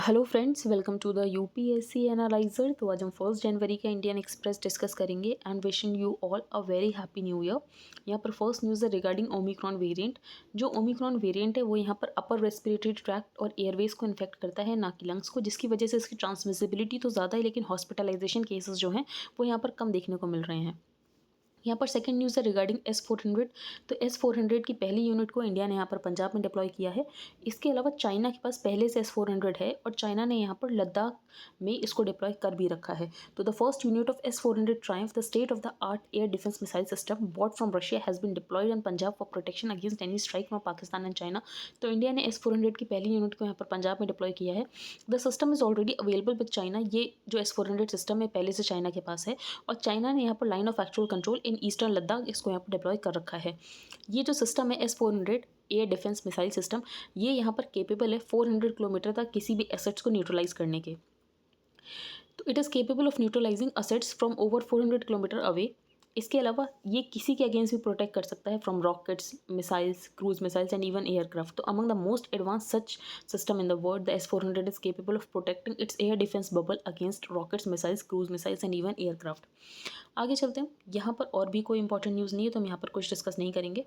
Hello friends, welcome to the UPSC analyser. तो आज हम 1 जनवरी का इंडियन एक्सप्रेस डिस्कस करेंगे and wishing you all a very happy new year. यहाँ पर फर्स्ट न्यूज़ है रिगार्डिंग ओमिक्रॉन वेरिएंट। जो ओमिक्रॉन वेरिएंट है वो यहाँ पर अपर रेस्पिरेटरी ट्रैक्ट और एयरवेज को इन्फेक्ट करता है, ना कि लंग्स को, जिसकी वजह से इसकी ट्रांसमिसिबिलिटी तो ज़्यादा है लेकिन हॉस्पिटलाइजेशन केसेस जो हैं वो यहाँ पर कम देखने को मिल रहे हैं। यहाँ पर सेकंड न्यूज़ है रिगार्डिंग S-400। तो S-400 की पहली यूनिट को इंडिया ने यहाँ पर पंजाब में डिप्लॉय किया है। इसके अलावा चाइना के पास पहले से S-400 है और चाइना ने यहाँ पर लद्दाख में इसको डिप्लॉय कर भी रखा है। तो the first unit of S-400 triumph, the state of the art air defence missile system bought from Russia has been deployed in Punjab for protection against any strike from Pakistan and China. तो India ने S-400 की पहली unit को यहाँ पर पंजाब में deploy किया है। The system is already available with China. ये जो S-400 सिस्टम है पहले से चाइना के पास है और चाइना ने यहाँ पर line of actual control in eastern Ladakh इसको यहाँ पर डिप्लॉय कर रखा है। ये जो सिस्टम है S-400 air defence missile system, ये यहाँ पर केपेबल है 400 किलोमीटर तक किसी भी एसेट्स को न्यूट्रलाइज करने के। तो it is capable of neutralising assets from over 400 kilometre away. इसके अलावा ये किसी के अगेंस्ट भी प्रोटेक्ट कर सकता है from rockets, missiles, cruise missiles and even aircraft. तो among the most advanced such system in the world, the S-400 is capable of protecting its air defence bubble against rockets, missiles, cruise missiles and even aircraft. आगे चलते हैं। यहाँ पर और भी कोई important news नहीं है तो हम यहाँ पर कुछ डिस्कस नहीं करेंगे।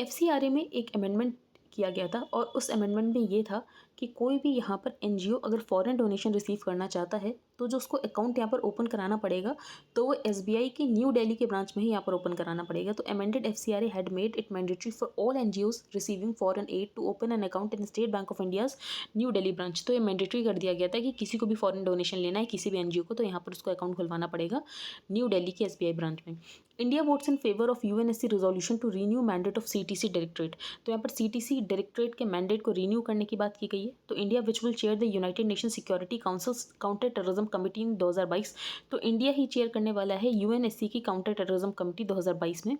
FCRA में एक अमेंडमेंट किया गया था और उस अमेंडमेंट में ये था कि कोई भी यहाँ पर NGO अगर फॉरेन डोनेशन रिसीव करना चाहता है तो जो उसको अकाउंट यहाँ पर ओपन कराना पड़ेगा तो वो SBI की न्यू दिल्ली के ब्रांच में ही यहाँ पर ओपन कराना पड़ेगा। तो amended FCRA had made it mandatory for all NGOs receiving foreign aid to open an account in State Bank of India's New Delhi branch. तो ये मैंडेटरी कर दिया गया था कि किसी को भी फॉरेन डोनेशन लेना है किसी भी NGO को तो यहाँ पर उसको अकाउंट खुलवाना पड़ेगा न्यू दिल्ली की SBI ब्रांच में। India votes in favour of UNSC resolution to renew mandate of CTC directorate. तो यहाँ पर CTC डायरेक्टरेट के मैंडेट को रीन्यू करने की बात की गई है। तो India which will chair the United Nation security councils counter terrorism committee in 2022। तो इंडिया ही चेयर करने वाला है UNSC की काउंटर टेररिज्म कमेटी 2022 में।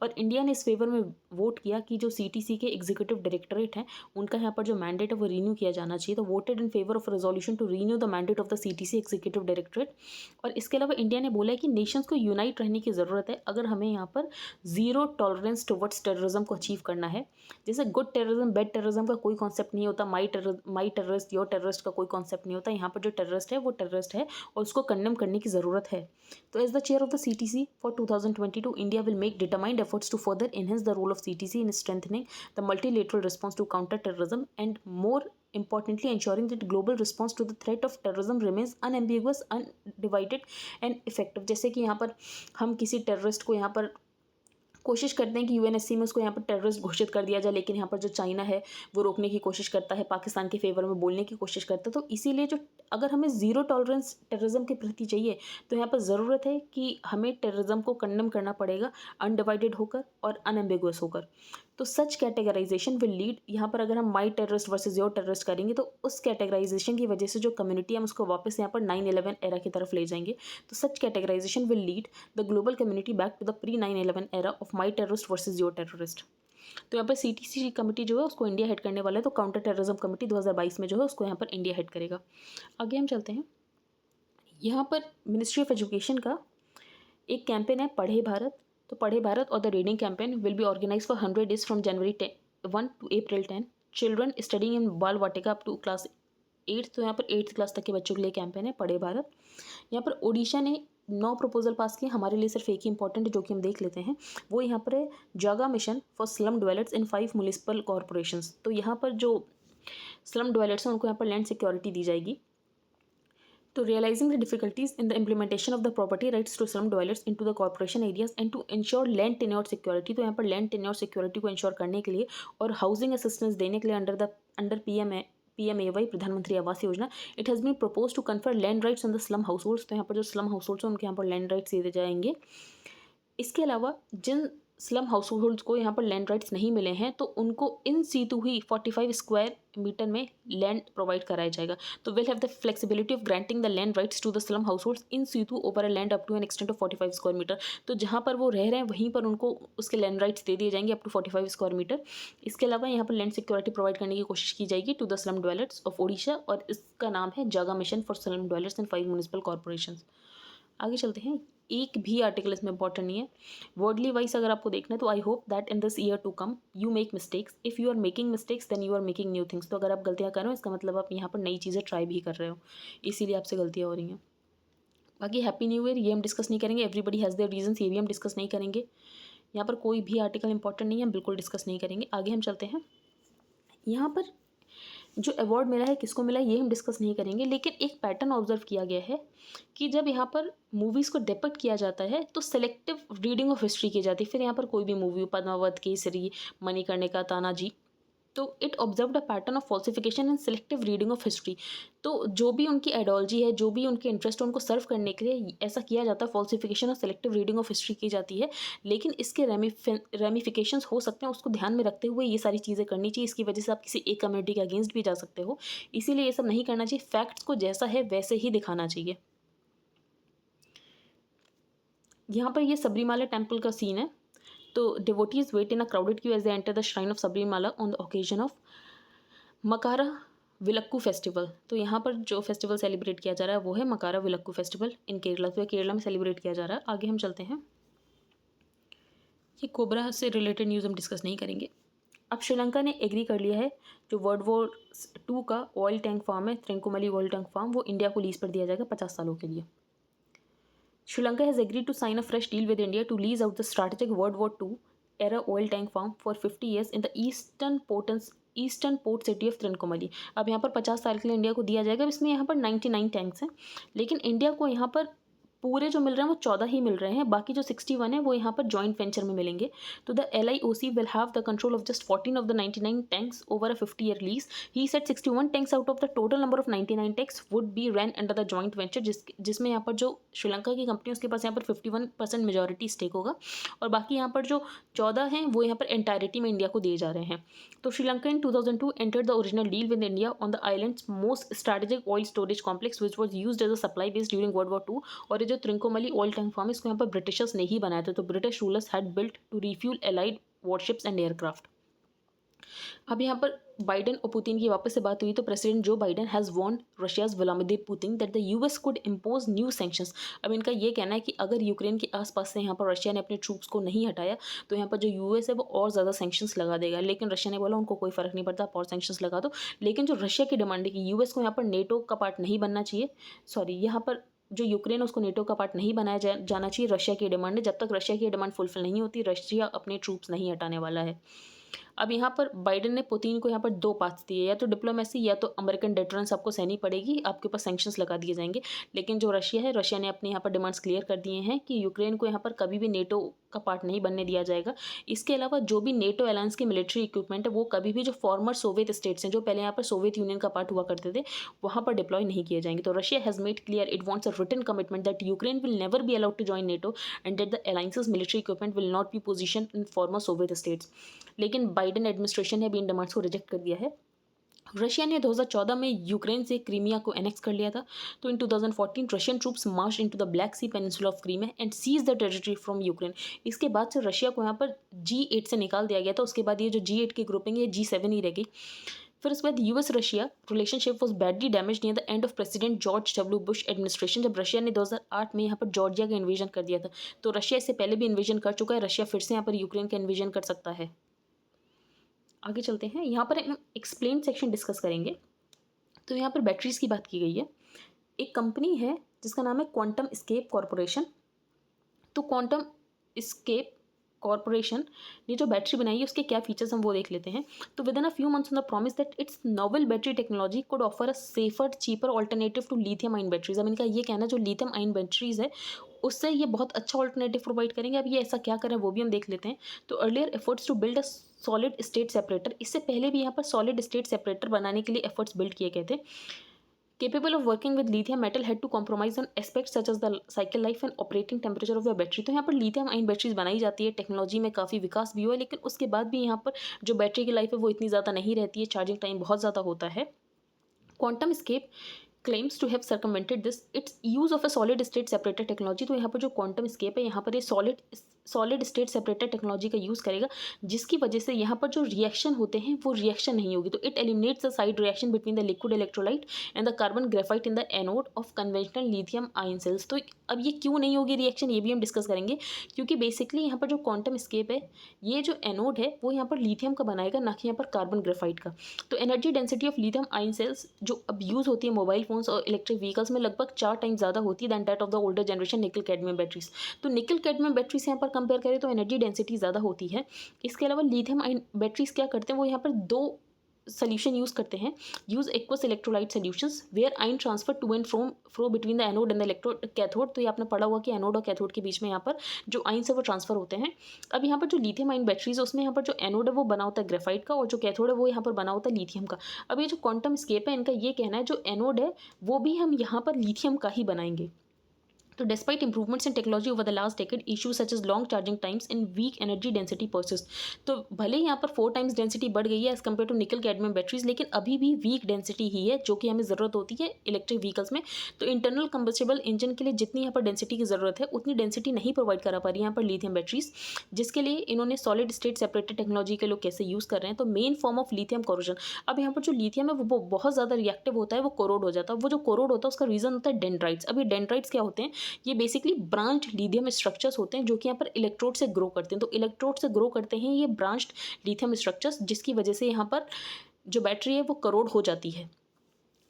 और इंडिया ने इस फेवर में वोट किया कि जो CTC के एग्जीक्यूटिव डायरेक्टरेट हैं उनका यहाँ पर जो मैंडेट है वो रीन्यू किया जाना चाहिए। तो voted in favour of resolution to renew the mandate of the CTC executive directorate. और इसके अलावा इंडिया ने बोला है कि नेशंस को यूनाइट रहने की ज़रूरत है अगर हमें यहाँ पर जीरो टॉलरेंस टुवर्ड्स टेररिज्म को अचीव करना है। जैसे गुड टेररिज्म बैड टेररिज्म का कोई कॉन्सेप्ट नहीं होता, माई टेररिस्ट योर टेररिस्ट का कोई कॉन्सेप्ट नहीं होता। यहाँ पर जो टेररिस्ट है वो टेररिस्ट है और उसको कंडेम करने की ज़रूरत है। तो as the chair of the CTC for 2022 India will make determined efforts to further enhance the role of CTC in strengthening the multilateral response to counter terrorism and more importantly ensuring that global response to the threat of terrorism remains unambiguous, undivided and effective। जैसे कि यहाँ पर हम किसी terrorist को यहाँ पर कोशिश करते हैं कि UNSC में उसको यहाँ पर टेररिस्ट घोषित कर दिया जाए, लेकिन यहाँ पर जो चाइना है वो रोकने की कोशिश करता है, पाकिस्तान के फेवर में बोलने की कोशिश करता है। तो इसीलिए जो अगर हमें ज़ीरो टॉलरेंस टेररिज्म के प्रति चाहिए तो यहाँ पर ज़रूरत है कि हमें टेररिज्म को कंडेम करना पड़ेगा अनडिवाइडेड होकर और अनएम्बिगुअस होकर। तो सच कैटेगराइजेशन विल लीड, यहाँ पर अगर हम माई टेररिस्ट वर्सेस योर टेररिस्ट करेंगे तो उस कैटेगराइजेशन की वजह से जो कम्युनिटी हम उसको वापस यहाँ पर 9/11 एरा की तरफ ले जाएंगे। तो such categorisation will lead the global community back to the pre 9/11 era of my terrorist versus your terrorist. तो यहाँ पर CTC कमेटी जो है उसको इंडिया हेड करने वाला है। तो काउंटर टेररिज्म कमेटी 2022 में जो है उसको यहाँ पर इंडिया हेड करेगा। आगे हम चलते हैं। यहाँ पर मिनिस्ट्री ऑफ एजुकेशन का एक कैंपेन है पढ़े भारत। तो पढ़े भारत और the reading campaign will be organised for 100 days फ्रॉम January 1 to April 10। Children studying in Bal Vatika up to class 8। तो यहाँ पर 8th क्लास तक के बच्चों के लिए कैंपेन है पढ़े भारत। यहाँ पर ओडिशा ने 9 प्रपोजल पास किए, हमारे लिए सिर्फ एक ही इंपॉर्टेंट है जो कि हम देख लेते हैं। वो यहाँ पर है Jaga mission for slum dwellers in 5 municipal corporations. तो यहाँ पर जो स्लम ड्वेलर्स हैं उनको यहाँ पर लैंड सिक्योरिटी दी जाएगी। To realizing the difficulties in the implementation of the property rights to slum dwellers into the corporation areas and to ensure land tenure security। तो यहाँ पर land tenure security को ensure करने के लिए और हाउसिंग असिस्टेंस देने के लिए under PMAY Pradhan Mantri Awas Yojana it has been propose to confer land rights on the slum households. तो यहाँ पर जो स्लम हाउस होल्ड्स हैं उनके यहाँ पर लैंड राइट्स दिए जाएंगे। इसके अलावा जिन स्लम हाउस होल्ड्स को यहाँ पर लैंड राइट्स नहीं मिले हैं तो उनको इन सीटू ही 45 स्क्वायर मीटर में लैंड प्रोवाइड कराया जाएगा। तो will have the flexibility of granting the land rights to the slum households in situ over a land up to an extent of 45 square metre. तो जहाँ पर वो रह रहे हैं वहीं पर उनको उसके लैंड राइट्स दे दिए जाएंगे अप टू 45 स्क्वायर मीटर। इसके अलावा यहाँ पर लैंड सिक्योरिटी प्रोवाइड करने की कोशिश की जाएगी to the slum dwellers of Odisha और इसका नाम है Jaga mission for slum dwellers in 5 municipal corporation. आगे चलते हैं। एक भी आर्टिकल इसमें इंपॉर्टेंट नहीं है। वर्डली वाइज अगर आपको देखना है तो I hope that in this year to come you make mistakes. If you are making mistakes then you are making new things. तो अगर आप गलतियाँ कर रहे हो इसका मतलब आप यहाँ पर नई चीज़ें ट्राई भी कर रहे हो, इसीलिए आपसे गलतियाँ हो रही हैं। बाकी हैप्पी न्यू ईयर ये हम डिस्कस नहीं करेंगे। एवरीबडी हैज़ देयर रीजंस, ये भी हम डिस्कस नहीं करेंगे। यहाँ पर कोई भी आर्टिकल इंपॉर्टेंट नहीं है, हम बिल्कुल डिस्कस नहीं करेंगे। आगे हम चलते हैं। यहाँ पर जो अवार्ड मिला है किसको मिला है ये हम डिस्कस नहीं करेंगे, लेकिन एक पैटर्न ऑब्जर्व किया गया है कि जब यहाँ पर मूवीज़ को डिपिक्ट किया जाता है तो सेलेक्टिव रीडिंग ऑफ हिस्ट्री की जाती है। फिर यहाँ पर कोई भी मूवी, पद्मावत, केसरी, मणिकर्णिका, तानाजी, तो it observed a pattern of falsification and selective reading of history. तो जो भी उनकी आइडियोलॉजी है, जो भी उनके इंटरेस्ट है, उनको सर्व करने के लिए ऐसा किया जाता है, फॉल्सिफिकेशन और सेलेक्टिव रीडिंग ऑफ हिस्ट्री की जाती है। लेकिन इसके रेमिफिकेशंस हो सकते हैं, उसको ध्यान में रखते हुए ये सारी चीज़ें करनी चाहिए। इसकी वजह से आप किसी एक कम्युनिटी के अगेंस्ट भी जा सकते हो, इसीलिए ये सब नहीं करना चाहिए। फैक्ट्स को जैसा है वैसे ही दिखाना चाहिए। यहाँ पर ये सबरीमाला टेम्पल का सीन है। तो devotees wait in a crowded queue as they enter the shrine of Sabrimala on the occasion of Makara Vilakku festival. तो यहाँ पर जो फेस्टिवल सेलिब्रेट किया जा रहा है वो है मकारा विलक्कू फेस्टिवल इन केरला। तो केरला में सेलिब्रेट किया जा रहा है। आगे हम चलते हैं। ये कोबरा से रिलेटेड न्यूज़ हम डिस्कस नहीं करेंगे। अब श्रीलंका ने एग्री कर लिया है जो वर्ल्ड वॉर 2 का ऑयल टैंक फार्म है, त्रिंकुमली ऑयल टैंक फार्म, वो इंडिया को लीज पर दिया जाएगा 50 सालों के लिए। Sri Lanka has agreed to sign a fresh deal with India to lease out the strategic world war 2 era oil tank farm for 50 years in the eastern port city of Trincomalee. अब यहाँ पर 50 साल के लिए इंडिया को दिया जाएगा। इसमें यहाँ पर 99 टैंक्स हैं, लेकिन इंडिया को यहाँ पर पूरे जो मिल रहे हैं वो 14 ही मिल रहे हैं। बाकी जो 61 है वो यहाँ पर जॉइंट वेंचर में मिलेंगे। तो the LIOC will have the control of just 14 of the 99 tanks over a 50 year lease. He said 61 tanks out of the total number of 99 tanks would be run under the joint venture, जिसमें यहाँ पर जो श्रीलंका की company उसके पास यहाँ पर 51% majority stake होगा, और बाकी यहाँ पर जो 14 हैं वो यहाँ पर एंटायरिटी में इंडिया को दिए जा रहे हैं। तो श्रीलंका इन 2002 entered the original deal with India on the island's most strategic oil storage complex which was used as a supply base during World War II। और ये जो त्रिंकोमली ऑयल टैंक फार्म इसको यहाँ पर ब्रिटिशर्स ने ही बनाया था। तो British rulers had built to refuel allied warships and aircraft. अब यहाँ पर बाइडेन और पुतिन की वापस से बात हुई तो president Joe Biden has warned Russia's Vladimir Putin that the US could impose new sanctions. अब इनका ये कहना है कि अगर यूक्रेन के आसपास से यहाँ पर रशिया ने अपने ट्रूप्स को नहीं हटाया तो यहाँ पर जो US है वो और ज़्यादा सैंक्शंस लगा देगा। लेकिन रशिया ने बोला उनको कोई फ़र्क नहीं पड़ता, आप और सैंक्शंस लगा दो। लेकिन जो रशिया की डिमांड है कि US को यहाँ पर नेटो का पार्ट नहीं बनना चाहिए, सॉरी यहाँ पर जो यूक्रेन है उसको नेटो का पार्ट नहीं बनाया जाना चाहिए, रशिया की डिमांड है। जब तक रशिया की डिमांड फुलफिल नहीं होती रशिया अपने ट्रूप्स नहीं हटाने वाला है। अब यहाँ पर बाइडेन ने पुतिन को यहाँ पर 2 पाथ्स दिए, या तो डिप्लोमेसी या तो अमेरिकन डिटरेंस आपको सहनी पड़ेगी, आपके ऊपर सैंक्शंस लगा दिए जाएंगे। लेकिन जो रशिया है, रशिया ने अपने यहाँ पर डिमांड्स क्लियर कर दिए हैं कि यूक्रेन को यहाँ पर कभी भी नेटो का पार्ट नहीं बनने दिया जाएगा। इसके अलावा जो भी नेटो अलायंस की मिलिट्री इक्विपमेंट है वो कभी भी जो फॉर्मर सोवियत स्टेट्स हैं, जो पहले यहाँ पर सोवियत यूनियन का पार्ट हुआ करते थे, वहाँ पर डिप्लॉय नहीं किए जाएंगे। तो Russia has made clear it wants a written commitment that Ukraine will never be allowed to join NATO and that the alliance's military equipment will not be position in former Soviet states. लेकिन Biden administration ने भी इन demands को reject कर दिया है। Russia ने 2014 में Ukraine से क्रीमिया को एनेक्स कर लिया था। तो in 2014 Russian troops march into the Black Sea peninsula of Crimea and seize the territory from Ukraine. इसके बाद से रशिया को यहाँ पर G8 से निकाल दिया गया था। उसके बाद ये जो G8 की ग्रुपिंग है G7 ही रह गई। फिर उसके बाद US Russia relationship was badly damage near the end of president George W Bush administration, जब रशिया ने 2008 में यहाँ पर जॉर्जिया का इन्वेजन कर दिया था। तो रशिया इससे पहले भी इन्वेजन कर चुका है, रशिया फिर से यहाँ पर यूक्रेन का इन्वेजन कर सकता है। आगे चलते हैं। यहाँ पर हम एक्सप्लेन सेक्शन डिस्कस करेंगे। तो यहाँ पर बैटरीज़ की बात की गई है। एक कंपनी है जिसका नाम है क्वांटम स्केप कॉरपोरेशन। तो क्वांटम स्केप कॉरपोरेशन ने जो बैटरी बनाई है उसके क्या फीचर्स हम वो देख लेते हैं। तो within a few months on the promise that its novel battery technology could offer a safer cheaper alternative to lithium ion batteries. अब इनका ये कहना है जो लिथियम आयन बैटरीज है उससे ये बहुत अच्छा ऑल्टरनेटिव प्रोवाइड करेंगे। अब ये ऐसा क्या करें वो भी हम देख लेते हैं। तो earlier efforts to build a solid state separator, इससे पहले भी यहाँ पर सॉलिड स्टेट सेपरेटर बनाने के लिए एफर्ट्स बिल्ड किए गए थे। Capable of working with lithium metal had to compromise on aspects such as the cycle life and operating temperature of the battery। तो यहाँ पर लिथियम आयन बैटरीज बनाई जाती है, टेक्नोलॉजी में काफ़ी विकास भी हुआ है, लेकिन उसके बाद भी यहाँ पर जो बैटरी की लाइफ है वो इतनी ज़्यादा नहीं रहती है, चार्जिंग टाइम बहुत ज़्यादा होता है। QuantumScape claims to have circumvented this its use of a solid state separator technology। तो यहाँ पर जो क्वांटम स्केप है यहाँ पर ये solid solid state separator technology का यूज़ करेगा, जिसकी वजह से यहाँ पर जो रिएक्शन होते हैं वो रिएक्शन नहीं होगी। तो it eliminates the side reaction between the liquid electrolyte and the carbon graphite in the anode of conventional lithium ion cells. तो अब ये क्यों नहीं होगी रिएक्शन, ये भी हम डिस्कस करेंगे, क्योंकि बेसिकली यहाँ पर जो क्वांटम स्केप है, ये जो एनोड है वो यहाँ पर लिथियम का बनाएगा, ना कि यहाँ पर कार्बन ग्रेफाइट का। तो energy density of lithium ion cells जो अब यूज़ होती है मोबाइल फोन्स और इलेक्ट्रिक व्हीकल्स में, लगभग 4 टाइम ज़्यादा होती है than that of the older generation nickel cadmium batteries. तो निकल कैडमियम बैटरी से यहाँ पर कंपेयर करें तो एनर्जी डेंसिटी ज़्यादा होती है। इसके अलावा लिथियम आयन बैटरीज क्या करते हैं, वो यहाँ पर 2 सोल्यूशन यूज़ करते हैं, use aqueous electrolyte solutions where ion transfer to and fro between the anode and the electrode cathode. तो ये आपने पढ़ा हुआ कि एनोड और कैथोड के बीच में यहाँ पर जो आयन है वो ट्रांसफर होते हैं। अब यहाँ पर जो लिथियम आयन बैटरीज है उसमें यहाँ पर जो एनोड है वो बना होता है ग्रेफाइट का, और जो कैथोड है वो यहाँ पर बना होता है लिथियम का। अब ये जो क्वांटम स्केप है, इनका ये कहना है जो एनोड है वो भी हम यहाँ पर लिथियम का ही बनाएंगे। तो despite improvements in technology over the last decade, issues such as long charging times and weak energy density persist। तो भले ही यहाँ पर 4 टाइम्स डेंसिटी बढ़ गई है as compared to nickel cadmium batteries, लेकिन अभी भी वीक डेंसिटी ही है जो कि हमें ज़रूरत होती है इलेक्ट्रिक व्हीकल्स में। तो इंटरनल कंबस्टेबल इंजन के लिए जितनी यहाँ पर डेंसिटी की ज़रूरत है उतनी डेंसिटी नहीं प्रोवाइड करा पा रही यहाँ पर लिथियम बैटरीज, जिसके लिए इन्होंने सॉलिड स्टेट सेपरेटेड टेक्नोलॉजी के लोग कैसे यूज़ कर रहे हैं। तो main form of lithium corrosion. अब यहाँ पर जो लिथियम है वो बहुत ज़्यादा रिएक्टिव होता है, वो कोरोड हो जाता है। वो जो कोरोड होता है उसका रीज़न होता है डेंड्राइट्स। अब ये डेंड्राइट्स क्या होते हैं, ये बेसिकली ब्रांच लिथियम स्ट्रक्चर्स होते हैं जो कि यहाँ पर इलेक्ट्रोड से ग्रो करते हैं। तो इलेक्ट्रोड से ग्रो करते हैं ये ब्रांच्ड लिथियम स्ट्रक्चर्स, जिसकी वजह से यहाँ पर जो बैटरी है वो करोड हो जाती है।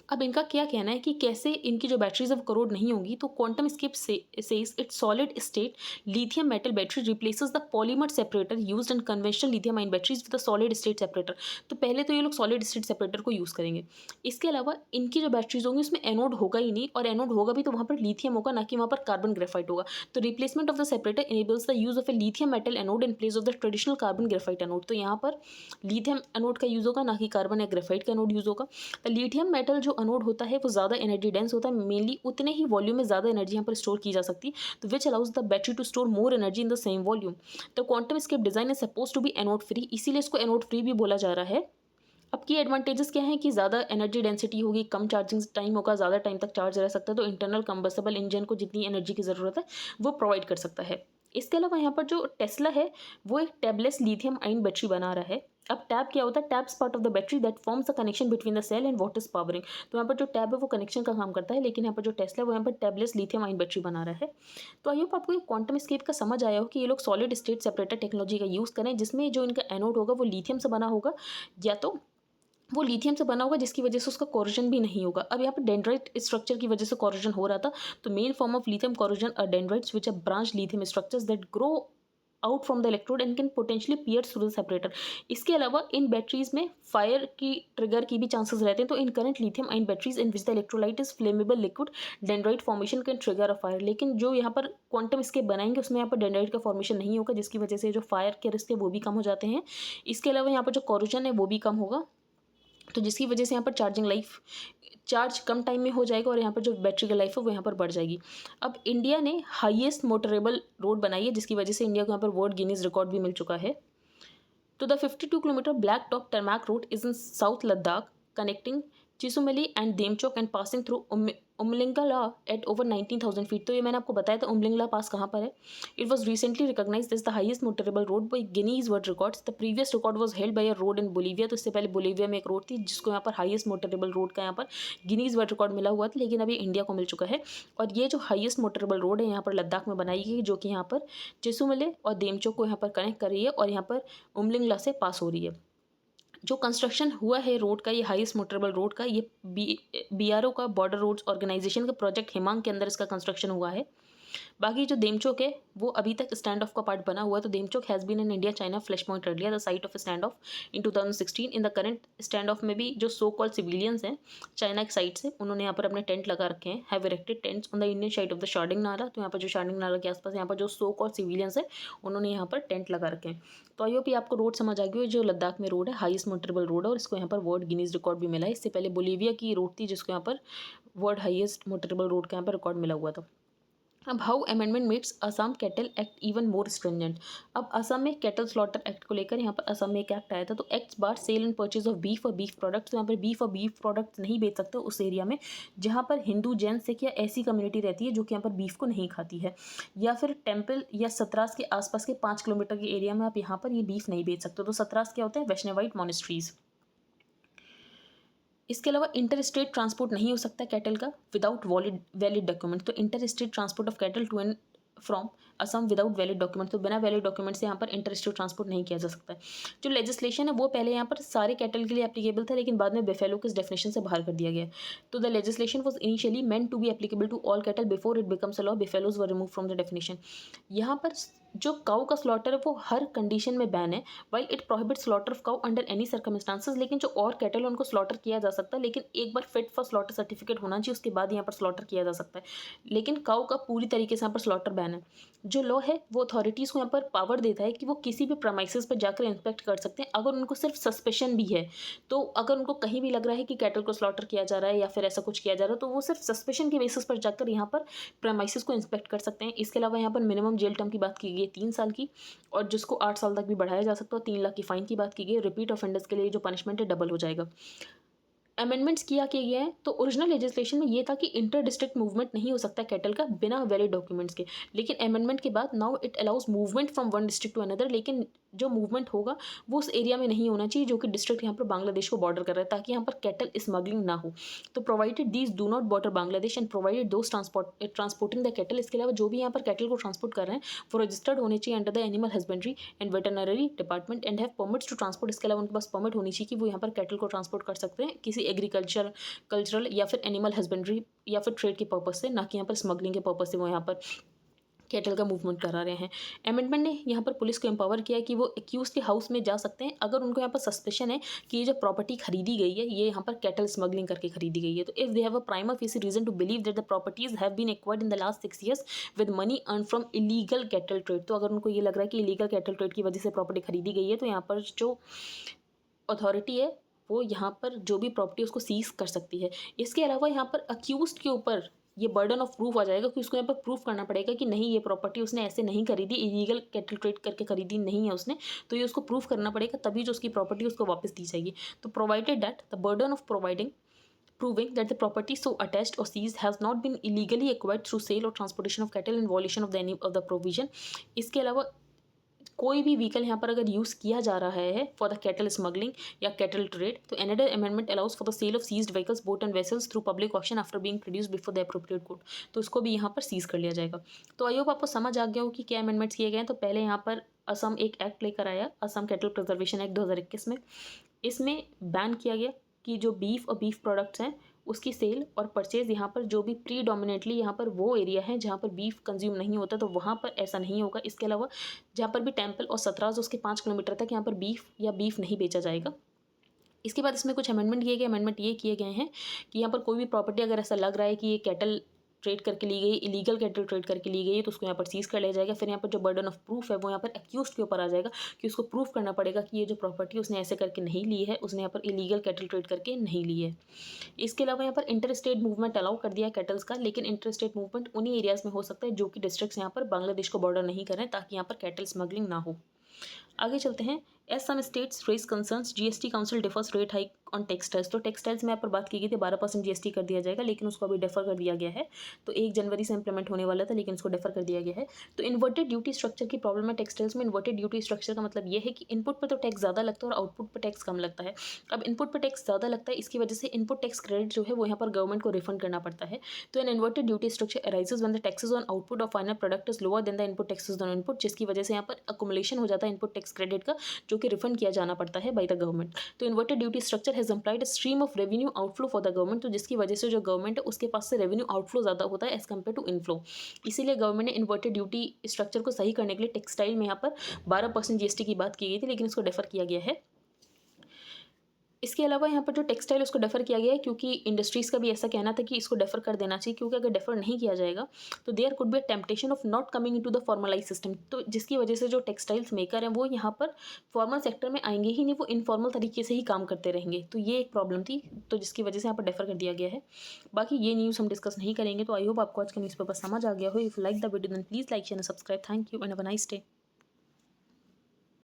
अब इनका क्या कहना है कि कैसे इनकी जो बैटरीज है वो करोड नहीं होंगी। तो QuantumScape says its solid state lithium metal battery replaces the polymer separator used in conventional lithium ion batteries with the solid state separator. तो पहले तो ये लोग सॉलिड स्टेट सेपरेटर को यूज़ करेंगे। इसके अलावा इनकी जो बैटरीज होंगी उसमें एनोड होगा ही नहीं, और एनोड होगा भी तो वहाँ पर लिथियम होगा, ना कि वहाँ पर कार्बन ग्रेफाइट होगा। तो replacement of the separator enables the use of A lithium metal anode in place of the traditional carbon graphite anode. तो यहाँ पर लिथियम एनोड का यूज़ होगा, ना कि कार्बन या ग्रेफाइट का एनोड यूज़ होगा। तो लिथियम मेटल जो एनोड होता है वो ज़्यादा एनर्जी डेंस होता है, मेनली उतने ही वॉल्यूम में ज़्यादा एनर्जी यहाँ पर स्टोर की जा सकती है। तो which allows the battery to store more energy in the same volume. तो QuantumScape design is suppose to be anode free, इसीलिए इसको एनोड फ्री भी बोला जा रहा है। अब की एडवांटेजेस क्या है कि ज़्यादा एनर्जी डेंसिटी होगी, कम चार्जिंग टाइम होगा, ज़्यादा टाइम तक चार्ज रह सकता है। तो इंटरनल कंबस्टेबल इंजन को जितनी एनर्जी की ज़रूरत है वो प्रोवाइड कर सकता है। इसके अलावा यहाँ पर जो टेस्ला है वो एक टैबलेस लिथियम आयन बैटरी बना रहा है। अब टैब क्या होता है, tabs part of the battery that forms the connection between the cell and what is powering. तो यहाँ पर जो टैब है वो कनेक्शन का काम करता है, लेकिन यहाँ पर जो टेस्ला है वो यहाँ पर टैबलेस लिथियम आयन बैटरी बना रहा है। तो आई होप आपको ये क्वांटम स्केप का समझ आया हो कि ये लोग सॉलिड स्टेट सेपरेटर टेक्नोलॉजी का यूज़ करें, जिसमें जो इनका एनोड होगा वो लिथियम से बना होगा, या तो वो लिथियम से बना होगा जिसकी वजह से उसका कोरोजन भी नहीं होगा। अब यहाँ पर डेंड्राइट स्ट्रक्चर की वजह से कोरोजन हो रहा था। तो main form of lithium corrosion are dendrites which are branch lithium structures that grow out from the electrode and can potentially pierce through the separator. इसके अलावा इन बैटरीज में फायर की ट्रिगर की भी चांसेस रहते हैं। तो in current lithium ion batteries in which the electrolyte is flammable liquid dendrite formation can trigger a fire. लेकिन जो यहाँ पर क्वांटम स्केप बनाएंगे उसमें यहाँ पर डेंड्राइट का फॉर्मेशन नहीं होगा, जिसकी वजह से जो फायर के रिस्क है वो भी कम हो जाते हैं। इसके अलावा यहाँ पर जो कोरोजन है वो भी कम होगा, तो जिसकी वजह से यहाँ पर चार्जिंग लाइफ, चार्ज कम टाइम में हो जाएगा, और यहाँ पर जो बैटरी का लाइफ है वो यहाँ पर बढ़ जाएगी। अब इंडिया ने हाईएस्ट मोटरेबल रोड बनाई है, जिसकी वजह से इंडिया को यहाँ पर वर्ल्ड गिनीज रिकॉर्ड भी मिल चुका है। तो the 52 kilometre black top tarmac road is in south Ladakh connecting Chisumle and Demchok and passing through Umlingla at over 19,000 feet. तो ये मैंने आपको बताया था उमलिंगला पास कहाँ पर है। It was recently recognised as the highest motorable road by Guinness World Records. The previous record was held by a road in Bolivia. तो इससे पहले बोलीविया में एक रोड थी जिसको यहाँ पर हाईएस्ट मोटरेबल रोड का यहाँ पर गिनीज वर्ल्ड रिकॉर्ड मिला हुआ था, लेकिन अभी इंडिया को मिल चुका है। और ये जो हाईएस्ट मोटरेबल रोड है यहाँ पर लद्दाख में बनाई गई, जो कि यहाँ पर चिसुमले और देमचोक को यहाँ पर कनेक्ट कर रही है और यहाँ पर उमलिंगला से पास हो रही है। जो कंस्ट्रक्शन हुआ है रोड का, ये हाईएस्ट मोटरेबल रोड का, ये BRO का, बॉर्डर रोड्स ऑर्गेनाइजेशन का प्रोजेक्ट हिमांग के अंदर इसका कंस्ट्रक्शन हुआ है। बाकी जो देमचोक है वो अभी तक स्टैंड ऑफ का पार्ट बना हुआ है। तो Demchok has been in India China flashpoint area the site of standoff in 2016। In the current standoff में भी जो सो कॉल्ड सिविलियंस हैं चाइना की साइड से, उन्होंने यहाँ पर अपने टेंट लगा रखे हैं, have erected tents on the Indian side of the Charding Nala. तो यहाँ पर जो शार्डिंग नाला के आसपास यहाँ पर जो सो कॉल्ड सिविलियंस है उन्होंने यहाँ पर टेंट लगा रखे हैं। तो आई होप ये आपको रोड समझ आ गई हो। जो लद्दाख में रोड है हाईएस्ट मोटरेबल रोड है और इसको यहाँ पर वर्ल्ड गिनीज रिकॉर्ड भी मिला है। इससे पहले बोलीविया की रोड थी जिसको यहाँ पर वर्ल्ड हाईएस्ट मोटरेबल रोड का यहाँ पर रिकॉर्ड मिला हुआ था। अब how amendment makes Assam cattle act even more stringent. अब असम में कैटल स्लॉटर एक्ट को लेकर यहाँ पर असम में एक एक्ट आया था, तो acts bar sale and purchase of beef और बीफ प्रोडक्ट्स। तो यहाँ पर बीफ और बीफ प्रोडक्ट्स नहीं बेच सकते उस एरिया में जहाँ पर हिंदू, जैन, सिख या ऐसी कम्युनिटी रहती है जो कि यहाँ पर बीफ को नहीं खाती है, या फिर टेम्पल या सतरास के आसपास के 5 किलोमीटर के एरिया में आप यहाँ पर ये बीफ नहीं बेच सकते। तो सतरास क्या होता है? Vaishnavite monasteries. इसके अलावा इंटर स्टेट ट्रांसपोर्ट नहीं हो सकता कैटल का विदाउट वैलिड डॉक्यूमेंट। तो inter state transport of cattle to and from Assam without valid document, तो बिना वैलिड डॉक्यूमेंट से यहाँ पर इंटर स्टेट ट्रांसपोर्ट नहीं किया जा सकता है। जो लेजिस्लेशन है वो पहले यहाँ पर सारे कैटल के लिए एप्लीकेबल था, लेकिन बाद में बेफेलो को इस डेफिनेशन से बाहर कर दिया गया। तो the legislation was initially meant to be applicable to all cattle before it becomes a law, buffaloes were remove from the definition. यहाँ पर जो काऊ का स्लॉटर है वो हर कंडीशन में बैन है, while it prohibit slaughter of cow under any circumstances. लेकिन जो और कैटल है उनको स्लॉटर किया जा सकता है, लेकिन एक बार फिट फॉर स्लॉटर सर्टिफिकेट होना चाहिए, उसके बाद यहाँ पर स्लॉटर किया जा सकता है। लेकिन काऊ का पूरी तरीके से यहाँ पर स्लॉटर बैन है। जो लॉ है वो अथॉरिटीज़ को यहाँ पर पावर देता है कि वो किसी भी प्रमाइसेस पर जाकर इंस्पेक्ट कर सकते हैं अगर उनको सिर्फ सस्पेशन भी है। तो अगर उनको कहीं भी लग रहा है कि कैटल को स्लॉटर किया जा रहा है या फिर ऐसा कुछ किया जा रहा है, तो वो सिर्फ सस्पेशन के बेसिस पर जाकर यहाँ पर प्रमाइसेस को इंस्पेक्ट कर सकते हैं। इसके अलावा यहाँ पर मिनिमम जेल टर्म की बात की गई है 3 साल की, और जिसको 8 साल तक भी बढ़ाया जा सकता है। 3 लाख की फाइन की बात की गई है। रिपीट ऑफेंडर्स के लिए जो पनिशमेंट है डबल हो जाएगा। अमेंडमेंट्स किया गया है, तो ओरिजिनल लेजिस्लेशन में ये था कि इंटर डिस्ट्रिक्ट मूवमेंट नहीं हो सकता कैटल का बिना वैलिड डॉक्यूमेंट्स के, लेकिन अमेंडमेंट के बाद now it allows movement from one district to another. लेकिन जो मूवमेंट होगा वो उस एरिया में नहीं होना चाहिए जो कि डिस्ट्रिक्ट यहाँ पर बांग्लादेश को बॉर्डर कर रहा है, ताकि यहाँ पर कैटल स्मगलिंग ना हो। तो provided these do not border Bangladesh and provided those transporting the cattle. इसके अलावा जो भी यहाँ पर कैटल को ट्रांसपोर्ट कर रहे हैं वो रजिस्टर्ड होने चाहिए under the animal husbandry and veterinary department and have permits to transport. इसके अलावा उनके पास परमिट होनी चाहिए कि वो यहाँ पर कैटल को ट्रांसपोर्ट कर सकते हैं किसी कल्चरल या फिर एनिमल हस्बेंड्री या फिर ट्रेड के पर्पज से, ना कि यहाँ पर स्मगलिंग के पर्पज से वो यहाँ पर कैटल का मूवमेंट करा रहे हैं। अमेंडमेंट ने यहाँ पर पुलिस को एम्पावर किया है कि वो एक्यूज के हाउस में जा सकते हैं अगर उनको यहाँ पर सस्पेशन है कि ये जो प्रॉपर्टी खरीदी गई है ये यहाँ पर कैटल स्मगलिंग करके खरीदी गई है। तो if they have a prima facie reason to believe that the properties have been acquired in the last 6 years with money earn from illegal cattle trade, तो अगर उनको ये लग रहा है कि इलीगल कैटल ट्रेड की वजह से प्रॉपर्टी खरीदी गई है, तो यहाँ पर जो अथॉरिटी है वो यहाँ पर जो भी प्रॉपर्टी उसको सीज कर सकती है। इसके अलावा यहाँ पर अक्यूज्ड के ऊपर ये बर्डन ऑफ प्रूफ आ जाएगा कि उसको यहाँ पर प्रूफ करना पड़ेगा कि नहीं ये प्रॉपर्टी उसने ऐसे नहीं खरीदी, इलीगल कैटल ट्रेड करके खरीदी नहीं है उसने, तो ये उसको प्रूफ करना पड़ेगा, तभी जो उसकी प्रॉपर्टी उसको वापस दी जाएगी। तो provided that the burden of proving that the property so attached or seized has not been illegally acquired through sale or transportation of cattle in violation of any of the provision। इसके अलावा कोई भी vehicle यहाँ पर अगर use किया जा रहा है फॉर द कैटल स्मगलिंग या कैटल ट्रेड, तो another amendment allows for the sale of seized vehicles boat and vessels through public auction after being produced before the appropriate court, तो उसको भी यहाँ पर सीज कर लिया जाएगा। तो आई होप आपको समझ आ गया हो कि क्या अमेंडमेंट्स किए गए हैं। तो पहले यहाँ पर असम एक एक्ट लेकर आया, असम कैटल प्रिजर्वेशन एक्ट 2021 में। इसमें बैन किया गया कि जो बीफ और बीफ प्रोडक्ट्स हैं उसकी सेल और परचेज यहाँ पर जो भी प्रीडोमिनेटली यहाँ पर वो एरिया है जहाँ पर बीफ कंज्यूम नहीं होता, तो वहाँ पर ऐसा नहीं होगा। इसके अलावा जहाँ पर भी टेम्पल और सतराज उसके 5 किलोमीटर तक यहाँ पर बीफ या बीफ नहीं बेचा जाएगा। इसके बाद इसमें कुछ अमेंडमेंट किए गए। अमेंडमेंट ये किए गए हैं कि यहाँ पर कोई भी प्रॉपर्टी अगर ऐसा लग रहा है कि ये कैटल ट्रेड करके ली गई, इलीगल कैटल ट्रेड करके ली गई है, तो उसको यहाँ पर सीज कर लिया जाएगा। फिर यहाँ पर जो बर्डन ऑफ प्रूफ है वो यहाँ पर एक्यूज्ड के ऊपर आ जाएगा कि उसको प्रूफ करना पड़ेगा कि ये जो प्रॉपर्टी उसने ऐसे करके नहीं ली है, उसने यहाँ पर इलीगल कैटल ट्रेड करके नहीं ली है। इसके अलावा यहाँ पर इंटर स्टेट मूवमेंट अलाउ कर दिया है कैटल्स का, लेकिन इंटर स्टेट मूवमेंट उन्हीं एरियाज़ में हो सकता है जो कि डिस्ट्रिक्ट्स यहाँ पर बांग्लादेश को बॉर्डर नहीं करें, ताकि यहाँ पर कैटल स्मगलिंग ना हो। आगे चलते हैं। As some states raise concerns GST council defers rate hike on textiles. तो टेक्सटाइल्स में यहाँ पर बात की गई थी 12% जीएसटी कर दिया जाएगा, लेकिन उसको अभी डेफर कर दिया गया है। तो 1 जनवरी से इंप्लीमेंट होने वाला था, लेकिन उसको डेफर कर दिया गया है। तो इन्वर्टेड ड्यूटी स्ट्रक्चर की प्रॉब्लम है टेक्सटाइल्स में। इन्वर्टेड ड्यूटी स्ट्रक्चर का मतलब ये है कि इनपुट पर तो टैक्स ज़्यादा लगता है और आउटपुट पर टैक्स कम लगता है। अब इनपुट पर टैक्स ज़्यादा लगता है, इसकी वजह से इनपुट टैक्स क्रेडिट जो है वो यहाँ पर गवर्नमेंट को रिफंड करना पड़ता है। तो an inverted duty structure arises when the taxes on output of final product is lower than the input taxes on input, जिसकी वजह से यहाँ पर अकुमुलेशन हो जाता है इनपुट टैक्स क्रेडिट का, जो कि रिफंड किया जाना पड़ता है बाय द गवर्नमेंट। तो inverted duty structure has employed a stream of revenue outflow for the government, तो जिसकी वजह से जो गवर्नमेंट है उसके पास से रेवेन्यू आउटफ्लो ज़्यादा होता है एज कम्पेयर टू इनफ्लो। इसीलिए गवर्नमेंट ने इन्वर्टेड ड्यूटी स्ट्रक्चर को सही करने के लिए टेक्सटाइल में यहाँ पर 12% जीएसटी की बात की गई थी, लेकिन इसको डेफर किया गया है। इसके अलावा यहाँ पर जो टेक्सटाइल उसको डेफ़र किया गया है, क्योंकि इंडस्ट्रीज़ का भी ऐसा कहना था कि इसको डेफ़र कर देना चाहिए, क्योंकि अगर डेफ़र नहीं किया जाएगा तो there could be a temptation of not coming into the formalise system, तो जिसकी वजह से जो टेक्सटाइल्स मेकर हैं वो यहाँ पर फॉर्मल सेक्टर में आएंगे ही नहीं, वो इनफॉर्मल तरीके से ही काम करते रहेंगे। तो ये एक प्रॉब्लम थी, तो जिसकी वजह से यहाँ पर डेफ़र कर दिया गया है। बाकी ये न्यूज़ हम डिस्कस नहीं करेंगे। तो आई होप आपको आज का न्यूज़पेपर समझ आ गया हो। If you like the video then please like share and subscribe. Thank you and have a nice day.